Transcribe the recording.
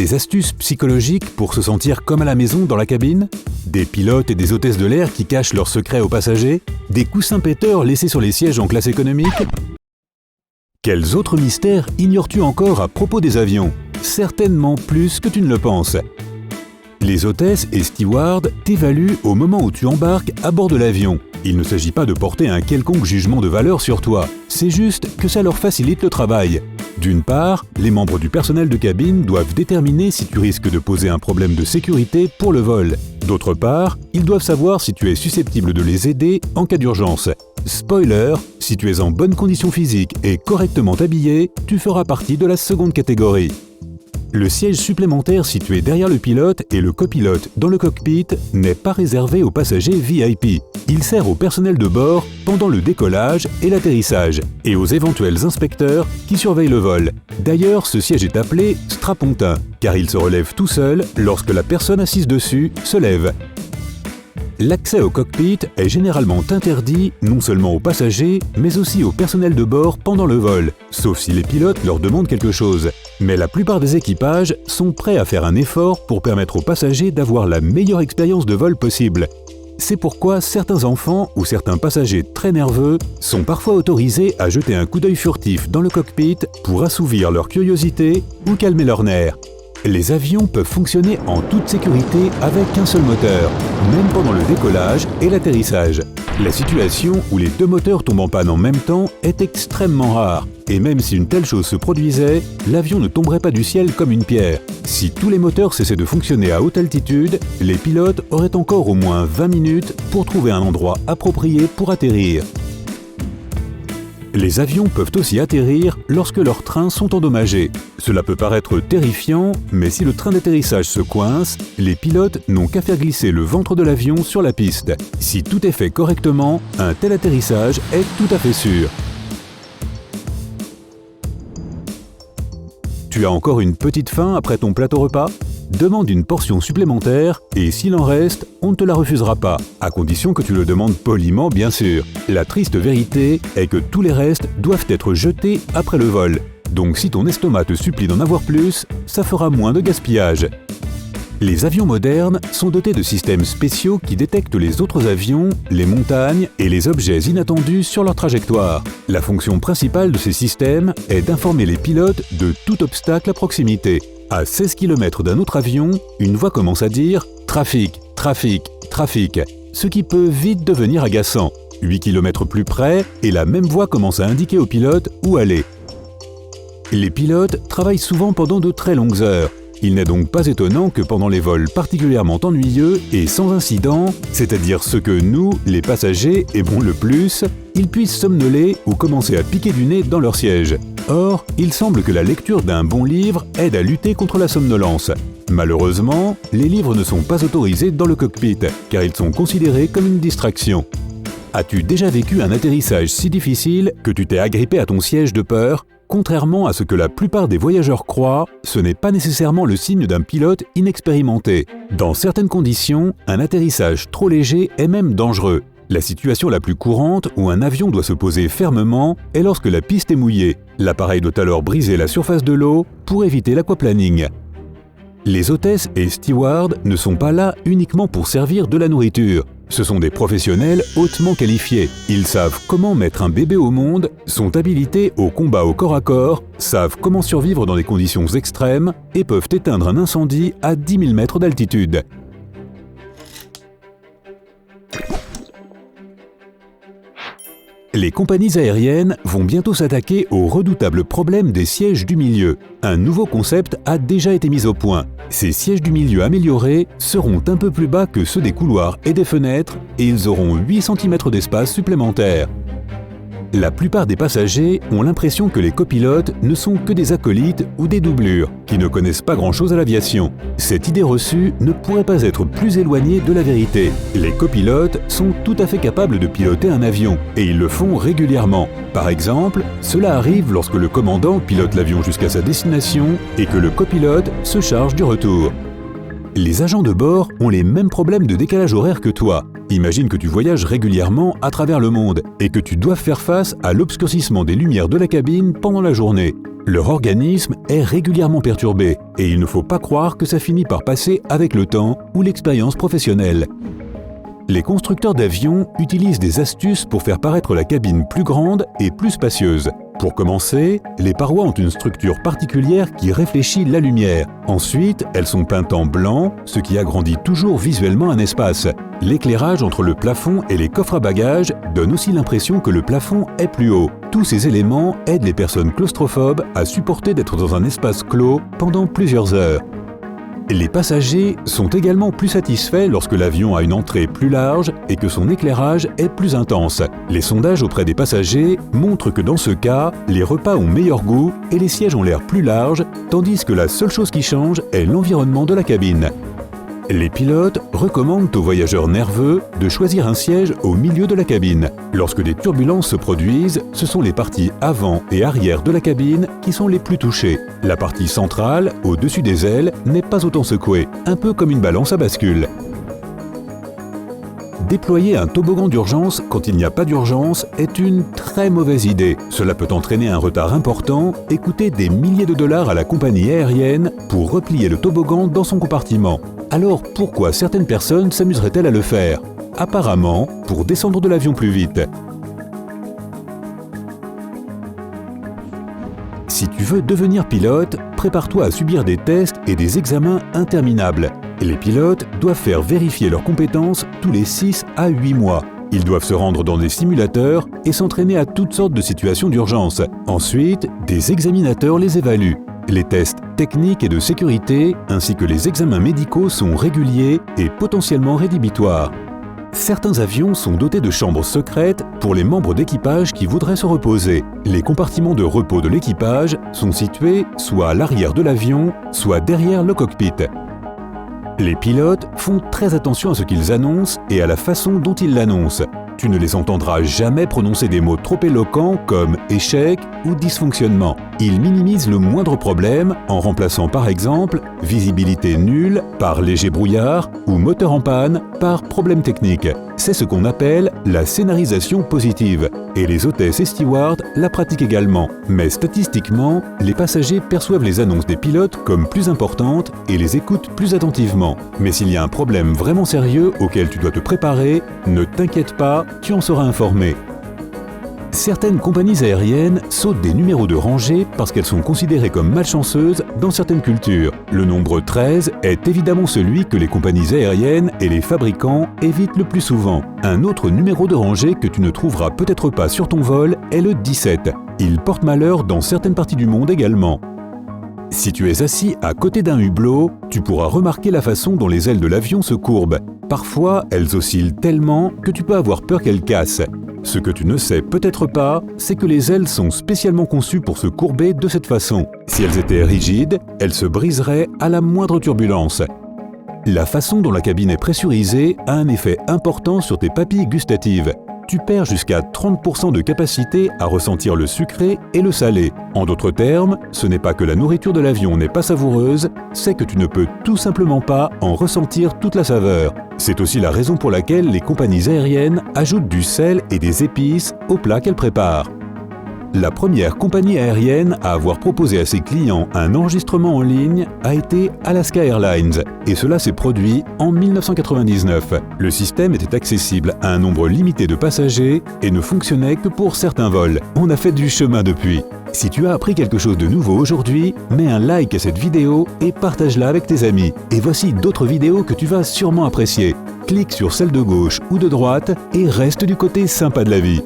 Des astuces psychologiques pour se sentir comme à la maison dans la cabine? Des pilotes et des hôtesses de l'air qui cachent leurs secrets aux passagers? Des coussins péteurs laissés sur les sièges en classe économique? Quels autres mystères ignores-tu encore à propos des avions? Certainement plus que tu ne le penses. Les hôtesses et stewards t'évaluent au moment où tu embarques à bord de l'avion. Il ne s'agit pas de porter un quelconque jugement de valeur sur toi, c'est juste que ça leur facilite le travail. D'une part, les membres du personnel de cabine doivent déterminer si tu risques de poser un problème de sécurité pour le vol. D'autre part, ils doivent savoir si tu es susceptible de les aider en cas d'urgence. Spoiler, si tu es en bonne condition physique et correctement habillé, tu feras partie de la seconde catégorie. Le siège supplémentaire situé derrière le pilote et le copilote dans le cockpit n'est pas réservé aux passagers VIP. Il sert au personnel de bord pendant le décollage et l'atterrissage, et aux éventuels inspecteurs qui surveillent le vol. D'ailleurs, ce siège est appelé strapontin, car il se relève tout seul lorsque la personne assise dessus se lève. L'accès au cockpit est généralement interdit non seulement aux passagers, mais aussi au personnel de bord pendant le vol, sauf si les pilotes leur demandent quelque chose. Mais la plupart des équipages sont prêts à faire un effort pour permettre aux passagers d'avoir la meilleure expérience de vol possible. C'est pourquoi certains enfants ou certains passagers très nerveux sont parfois autorisés à jeter un coup d'œil furtif dans le cockpit pour assouvir leur curiosité ou calmer leurs nerfs. Les avions peuvent fonctionner en toute sécurité avec un seul moteur, même pendant le décollage et l'atterrissage. La situation où les deux moteurs tombent en panne en même temps est extrêmement rare, et même si une telle chose se produisait, l'avion ne tomberait pas du ciel comme une pierre. Si tous les moteurs cessaient de fonctionner à haute altitude, les pilotes auraient encore au moins 20 minutes pour trouver un endroit approprié pour atterrir. Les avions peuvent aussi atterrir lorsque leurs trains sont endommagés. Cela peut paraître terrifiant, mais si le train d'atterrissage se coince, les pilotes n'ont qu'à faire glisser le ventre de l'avion sur la piste. Si tout est fait correctement, un tel atterrissage est tout à fait sûr. Tu as encore une petite faim après ton plateau repas? Demande une portion supplémentaire et s'il en reste, on ne te la refusera pas, à condition que tu le demandes poliment bien sûr. La triste vérité est que tous les restes doivent être jetés après le vol. Donc si ton estomac te supplie d'en avoir plus, ça fera moins de gaspillage. Les avions modernes sont dotés de systèmes spéciaux qui détectent les autres avions, les montagnes et les objets inattendus sur leur trajectoire. La fonction principale de ces systèmes est d'informer les pilotes de tout obstacle à proximité. À 16 km d'un autre avion, une voix commence à dire « Trafic, trafic, trafic », ce qui peut vite devenir agaçant. 8 km plus près, et la même voix commence à indiquer aux pilotes où aller. Les pilotes travaillent souvent pendant de très longues heures. Il n'est donc pas étonnant que pendant les vols particulièrement ennuyeux et sans incident, c'est-à-dire ceux que nous, les passagers, aimons le plus, ils puissent somnoler ou commencer à piquer du nez dans leur siège. Or, il semble que la lecture d'un bon livre aide à lutter contre la somnolence. Malheureusement, les livres ne sont pas autorisés dans le cockpit, car ils sont considérés comme une distraction. As-tu déjà vécu un atterrissage si difficile que tu t'es agrippé à ton siège de peur? Contrairement à ce que la plupart des voyageurs croient, ce n'est pas nécessairement le signe d'un pilote inexpérimenté. Dans certaines conditions, un atterrissage trop léger est même dangereux. La situation la plus courante où un avion doit se poser fermement est lorsque la piste est mouillée. L'appareil doit alors briser la surface de l'eau pour éviter l'aquaplaning. Les hôtesses et stewards ne sont pas là uniquement pour servir de la nourriture. Ce sont des professionnels hautement qualifiés. Ils savent comment mettre un bébé au monde, sont habilités au combat au corps à corps, savent comment survivre dans des conditions extrêmes et peuvent éteindre un incendie à 10 000 mètres d'altitude. Les compagnies aériennes vont bientôt s'attaquer au redoutable problème des sièges du milieu. Un nouveau concept a déjà été mis au point. Ces sièges du milieu améliorés seront un peu plus bas que ceux des couloirs et des fenêtres et ils auront 8 cm d'espace supplémentaire. La plupart des passagers ont l'impression que les copilotes ne sont que des acolytes ou des doublures, qui ne connaissent pas grand-chose à l'aviation. Cette idée reçue ne pourrait pas être plus éloignée de la vérité. Les copilotes sont tout à fait capables de piloter un avion, et ils le font régulièrement. Par exemple, cela arrive lorsque le commandant pilote l'avion jusqu'à sa destination et que le copilote se charge du retour. Les agents de bord ont les mêmes problèmes de décalage horaire que toi. Imagine que tu voyages régulièrement à travers le monde et que tu dois faire face à l'obscurcissement des lumières de la cabine pendant la journée. Leur organisme est régulièrement perturbé et il ne faut pas croire que ça finit par passer avec le temps ou l'expérience professionnelle. Les constructeurs d'avions utilisent des astuces pour faire paraître la cabine plus grande et plus spacieuse. Pour commencer, les parois ont une structure particulière qui réfléchit la lumière. Ensuite, elles sont peintes en blanc, ce qui agrandit toujours visuellement un espace. L'éclairage entre le plafond et les coffres à bagages donne aussi l'impression que le plafond est plus haut. Tous ces éléments aident les personnes claustrophobes à supporter d'être dans un espace clos pendant plusieurs heures. Les passagers sont également plus satisfaits lorsque l'avion a une entrée plus large et que son éclairage est plus intense. Les sondages auprès des passagers montrent que dans ce cas, les repas ont meilleur goût et les sièges ont l'air plus larges, tandis que la seule chose qui change est l'environnement de la cabine. Les pilotes recommandent aux voyageurs nerveux de choisir un siège au milieu de la cabine. Lorsque des turbulences se produisent, ce sont les parties avant et arrière de la cabine qui sont les plus touchées. La partie centrale, au-dessus des ailes, n'est pas autant secouée, un peu comme une balance à bascule. Déployer un toboggan d'urgence quand il n'y a pas d'urgence est une très mauvaise idée. Cela peut entraîner un retard important et coûter des milliers de dollars à la compagnie aérienne pour replier le toboggan dans son compartiment. Alors pourquoi certaines personnes s'amuseraient-elles à le faire? Apparemment, pour descendre de l'avion plus vite. Si tu veux devenir pilote, prépare-toi à subir des tests et des examens interminables. Les pilotes doivent faire vérifier leurs compétences tous les 6 à 8 mois. Ils doivent se rendre dans des simulateurs et s'entraîner à toutes sortes de situations d'urgence. Ensuite, des examinateurs les évaluent. Les tests techniques et de sécurité, ainsi que les examens médicaux sont réguliers et potentiellement rédhibitoires. Certains avions sont dotés de chambres secrètes pour les membres d'équipage qui voudraient se reposer. Les compartiments de repos de l'équipage sont situés soit à l'arrière de l'avion, soit derrière le cockpit. Les pilotes font très attention à ce qu'ils annoncent et à la façon dont ils l'annoncent. Tu ne les entendras jamais prononcer des mots trop éloquents comme « échec » ou « dysfonctionnement ». Ils minimisent le moindre problème en remplaçant par exemple « visibilité nulle » par « léger brouillard » ou « moteur en panne » par « problème technique ». C'est ce qu'on appelle la scénarisation positive. Et les hôtesses et stewards la pratiquent également. Mais statistiquement, les passagers perçoivent les annonces des pilotes comme plus importantes et les écoutent plus attentivement. Mais s'il y a un problème vraiment sérieux auquel tu dois te préparer, ne t'inquiète pas, tu en seras informé. Certaines compagnies aériennes sautent des numéros de rangée parce qu'elles sont considérées comme malchanceuses dans certaines cultures. Le nombre 13 est évidemment celui que les compagnies aériennes et les fabricants évitent le plus souvent. Un autre numéro de rangée que tu ne trouveras peut-être pas sur ton vol est le 17. Il porte malheur dans certaines parties du monde également. Si tu es assis à côté d'un hublot, tu pourras remarquer la façon dont les ailes de l'avion se courbent. Parfois, elles oscillent tellement que tu peux avoir peur qu'elles cassent. Ce que tu ne sais peut-être pas, c'est que les ailes sont spécialement conçues pour se courber de cette façon. Si elles étaient rigides, elles se briseraient à la moindre turbulence. La façon dont la cabine est pressurisée a un effet important sur tes papilles gustatives. Tu perds jusqu'à 30% de capacité à ressentir le sucré et le salé. En d'autres termes, ce n'est pas que la nourriture de l'avion n'est pas savoureuse, c'est que tu ne peux tout simplement pas en ressentir toute la saveur. C'est aussi la raison pour laquelle les compagnies aériennes ajoutent du sel et des épices aux plats qu'elles préparent. La première compagnie aérienne à avoir proposé à ses clients un enregistrement en ligne a été Alaska Airlines, et cela s'est produit en 1999. Le système était accessible à un nombre limité de passagers et ne fonctionnait que pour certains vols. On a fait du chemin depuis. Si tu as appris quelque chose de nouveau aujourd'hui, mets un like à cette vidéo et partage-la avec tes amis. Et voici d'autres vidéos que tu vas sûrement apprécier. Clique sur celle de gauche ou de droite et reste du côté sympa de la vie.